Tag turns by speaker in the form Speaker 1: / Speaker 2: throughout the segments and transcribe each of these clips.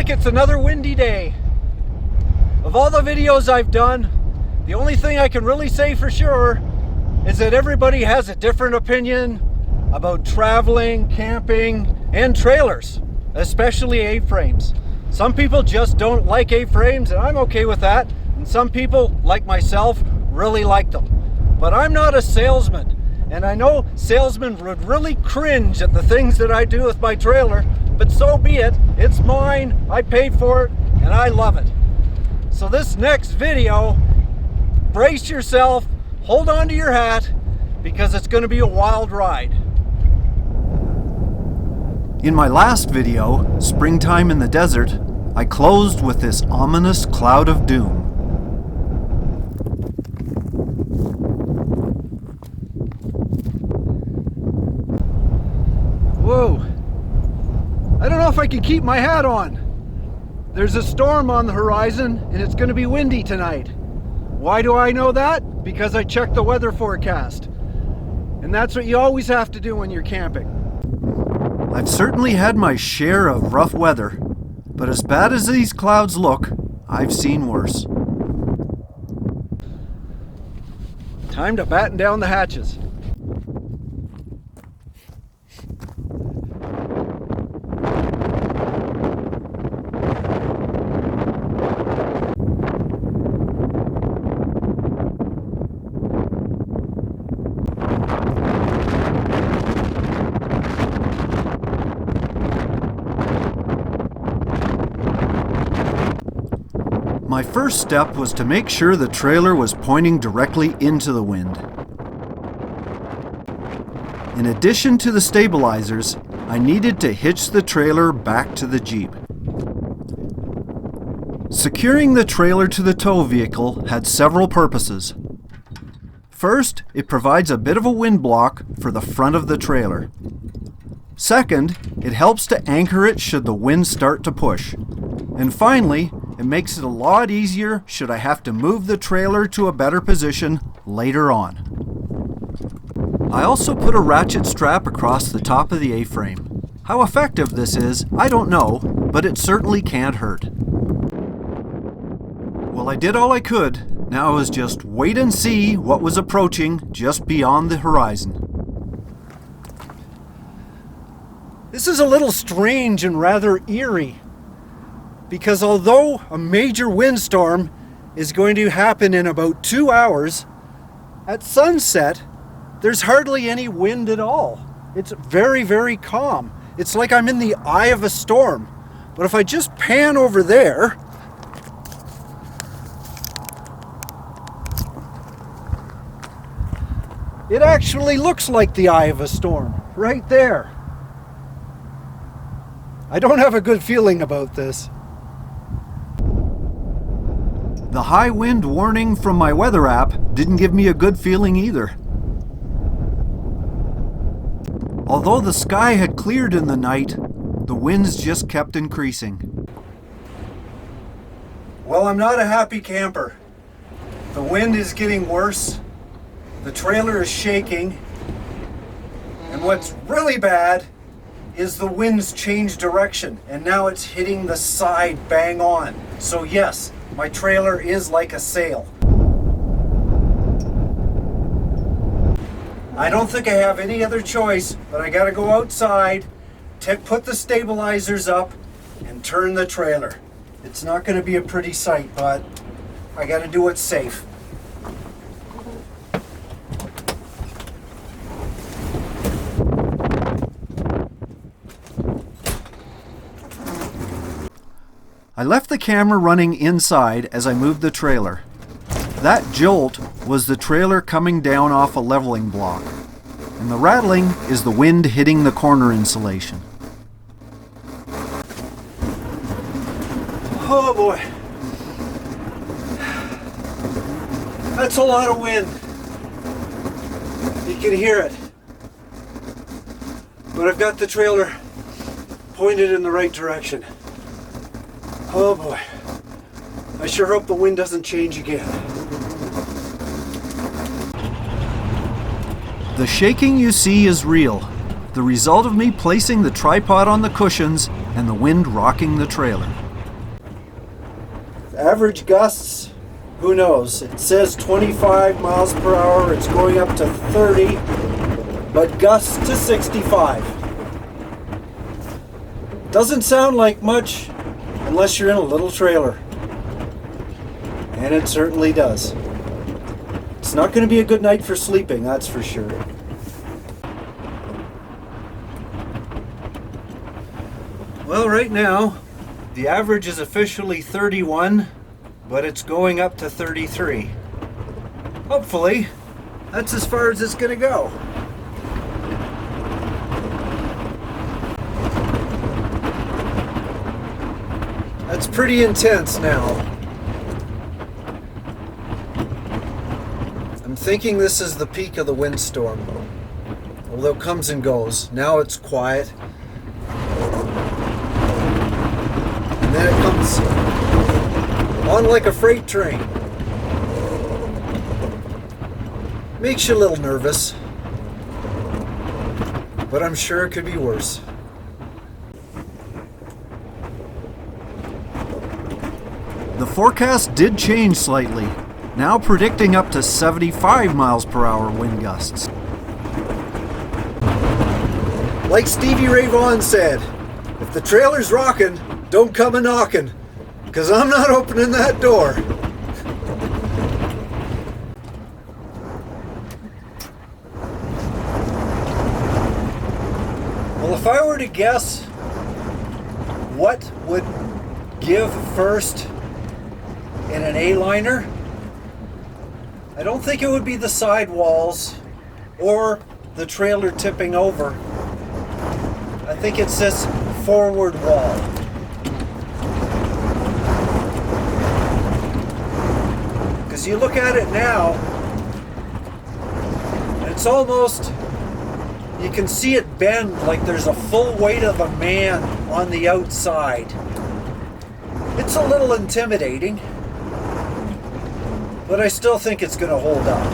Speaker 1: like it's another windy day. Of all the videos I've done, the only thing I can really say for sure is that everybody has a different opinion about traveling, camping, and trailers, especially A-frames. Some people just don't like A-frames, and I'm okay with that. And some people, like myself, really like them. But I'm not a salesman, and I know salesmen would really cringe at the things that I do with my trailer, but so be it. It's mine, I paid for it, and I love it. So this next video, brace yourself, hold on to your hat, because it's going to be a wild ride. In my last video, Springtime in the Desert, I closed with this ominous cloud of doom. Whoa! I don't know if I can keep my hat on. There's a storm on the horizon and it's going to be windy tonight. Why do I know that? Because I checked the weather forecast. And that's what you always have to do when you're camping. I've certainly had my share of rough weather, but as bad as these clouds look, I've seen worse. Time to batten down the hatches. My first step was to make sure the trailer was pointing directly into the wind. In addition to the stabilizers, I needed to hitch the trailer back to the Jeep. Securing the trailer to the tow vehicle had several purposes. First, it provides a bit of a wind block for the front of the trailer. Second, it helps to anchor it should the wind start to push. And finally, it makes it a lot easier should I have to move the trailer to a better position later on. I also put a ratchet strap across the top of the A-frame. How effective this is, I don't know, but it certainly can't hurt. Well, I did all I could. Now it was just wait and see what was approaching just beyond the horizon. This is a little strange and rather eerie, because although a major windstorm is going to happen in about 2 hours, at sunset, there's hardly any wind at all. It's very, very calm. It's like I'm in the eye of a storm. But if I just pan over there, it actually looks like the eye of a storm, right there. I don't have a good feeling about this. The high wind warning from my weather app didn't give me a good feeling either. Although the sky had cleared in the night, the winds just kept increasing. Well, I'm not a happy camper. The wind is getting worse, the trailer is shaking, and what's really bad is the wind's changed direction, and now it's hitting the side bang on. So yes, my trailer is like a sail. I don't think I have any other choice, but I gotta go outside, put the stabilizers up, and turn the trailer. It's not gonna be a pretty sight, but I gotta do it safe. I left the camera running inside as I moved the trailer. That jolt was the trailer coming down off a leveling block, and the rattling is the wind hitting the corner insulation. Oh boy. That's a lot of wind. You can hear it. But I've got the trailer pointed in the right direction. Oh boy. I sure hope the wind doesn't change again. The shaking you see is real, the result of me placing the tripod on the cushions and the wind rocking the trailer. Average gusts, who knows? It says 25 miles per hour, it's going up to 30, but gusts to 65. Doesn't sound like much unless you're in a little trailer. And it certainly does. It's not going to be a good night for sleeping, that's for sure. Well, right now, the average is officially 31, but it's going up to 33. Hopefully, that's as far as it's going to go. That's pretty intense now. I'm thinking this is the peak of the windstorm, although it comes and goes. Now it's quiet. And then it comes on like a freight train. Makes you a little nervous, but I'm sure it could be worse. The forecast did change slightly, now predicting up to 75 miles per hour wind gusts. Like Stevie Ray Vaughan said, if the trailer's rocking, don't come a knocking, 'cause I'm not opening that door. Well, if I were to guess what would give first in an A-liner, I don't think it would be the sidewalls or the trailer tipping over. I think it's this forward wall. Because you look at it now, and it's almost, you can see it bend like there's a full weight of a man on the outside. It's a little intimidating, but I still think it's going to hold up.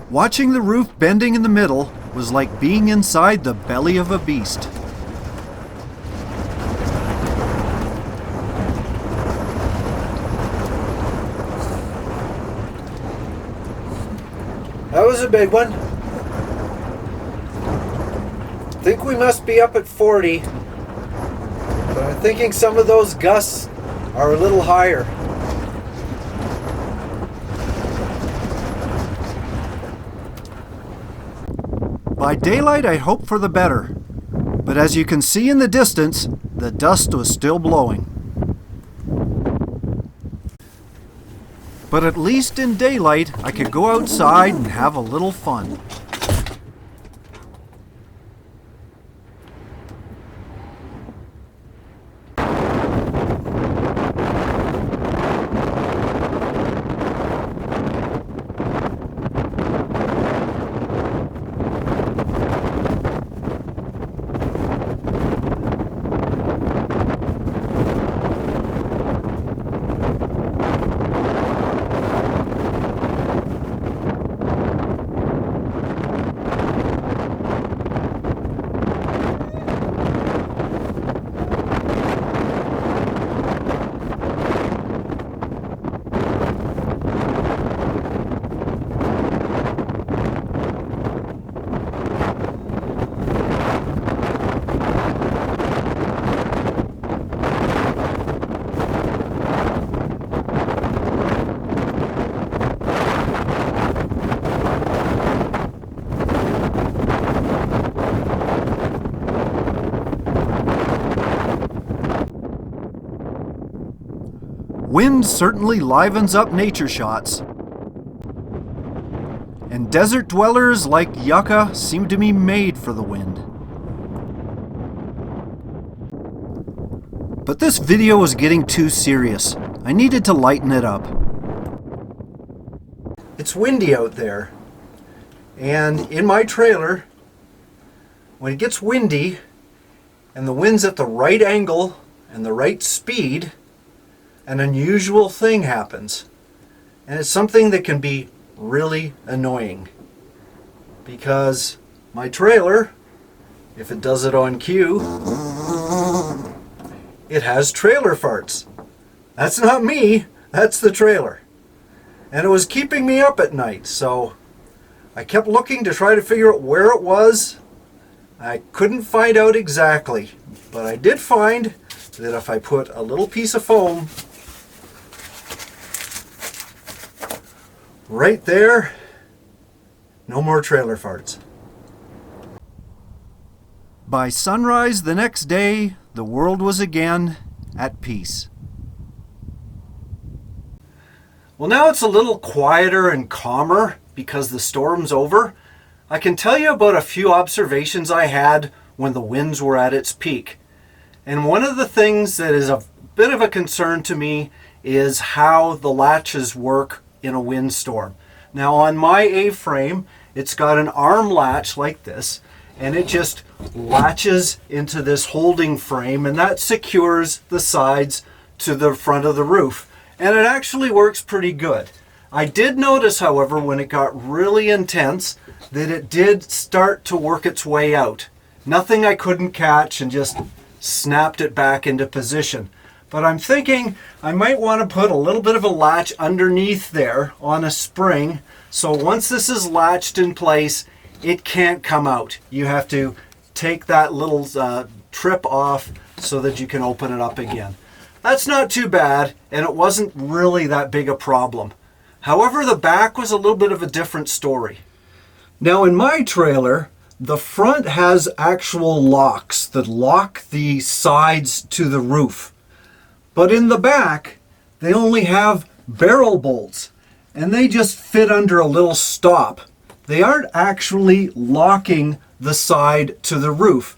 Speaker 1: Watching the roof bending in the middle was like being inside the belly of a beast. That was a big one. I think we must be up at 40, but I'm thinking some of those gusts are a little higher. By daylight, I hoped for the better, but as you can see in the distance, the dust was still blowing. But at least in daylight, I could go outside and have a little fun. Wind certainly livens up nature shots, and desert dwellers like Yucca seem to be made for the wind. But this video was getting too serious. I needed to lighten it up. It's windy out there, and in my trailer, when it gets windy and the wind's at the right angle and the right speed, an unusual thing happens. And it's something that can be really annoying, because my trailer, if it does it on cue, it has trailer farts. That's not me, that's the trailer. And it was keeping me up at night, so I kept looking to try to figure out where it was. I couldn't find out exactly, but I did find that if I put a little piece of foam right there, no more trailer farts. By sunrise the next day, the world was again at peace. Well, now it's a little quieter and calmer because the storm's over. I can tell you about a few observations I had when the winds were at its peak. And one of the things that is a bit of a concern to me is how the latches work in a windstorm. Now on my A-frame, it's got an arm latch like this, and it just latches into this holding frame, and that secures the sides to the front of the roof. And it actually works pretty good. I did notice, however, when it got really intense, that it did start to work its way out. Nothing I couldn't catch, and just snapped it back into position. But I'm thinking I might want to put a little bit of a latch underneath there on a spring, so once this is latched in place, it can't come out. You have to take that little trip off so that you can open it up again. That's not too bad, and it wasn't really that big a problem. However, the back was a little bit of a different story. Now in my trailer, the front has actual locks that lock the sides to the roof. But in the back, they only have barrel bolts, and they just fit under a little stop. They aren't actually locking the side to the roof.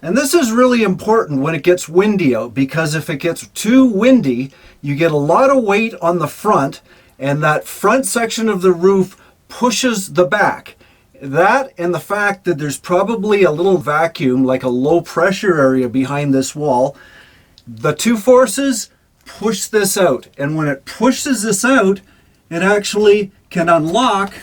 Speaker 1: And this is really important when it gets windy out, because if it gets too windy, you get a lot of weight on the front, and that front section of the roof pushes the back. That and the fact that there's probably a little vacuum, like a low pressure area behind this wall, the two forces push this out. And when it pushes this out, it actually can unlock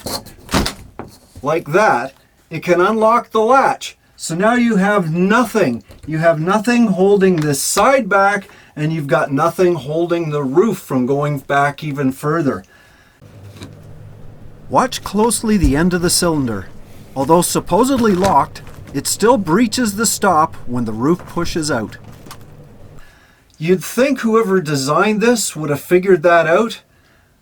Speaker 1: like that. It can unlock the latch. So now you have nothing. You have nothing holding this side back, and you've got nothing holding the roof from going back even further. Watch closely the end of the cylinder. Although supposedly locked, it still breaches the stop when the roof pushes out. You'd think whoever designed this would have figured that out.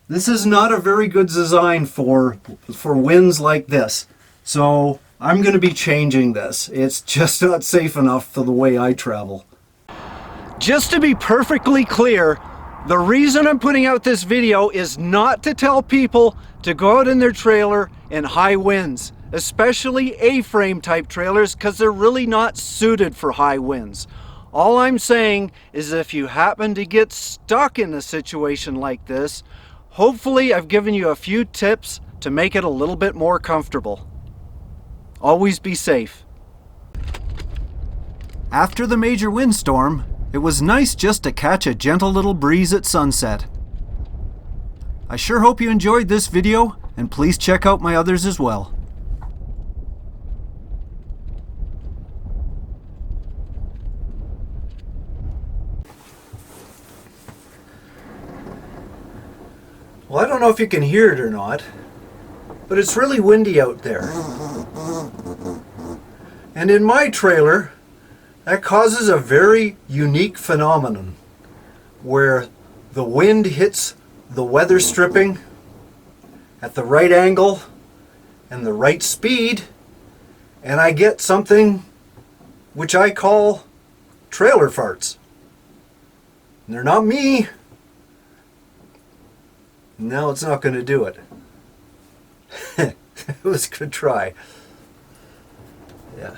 Speaker 1: This is not a very good design for winds like this. So I'm going to be changing this. It's just not safe enough for the way I travel. Just to be perfectly clear, the reason I'm putting out this video is not to tell people to go out in their trailer in high winds, especially A-frame type trailers, because they're really not suited for high winds. All I'm saying is if you happen to get stuck in a situation like this, hopefully I've given you a few tips to make it a little bit more comfortable. Always be safe. After the major windstorm, it was nice just to catch a gentle little breeze at sunset. I sure hope you enjoyed this video, and please check out my others as well. Well, I don't know if you can hear it or not, but it's really windy out there. And in my trailer, that causes a very unique phenomenon where the wind hits the weather stripping at the right angle and the right speed, and I get something which I call trailer farts. And they're not me. No, it's not going to do it. It was a good try. Yeah.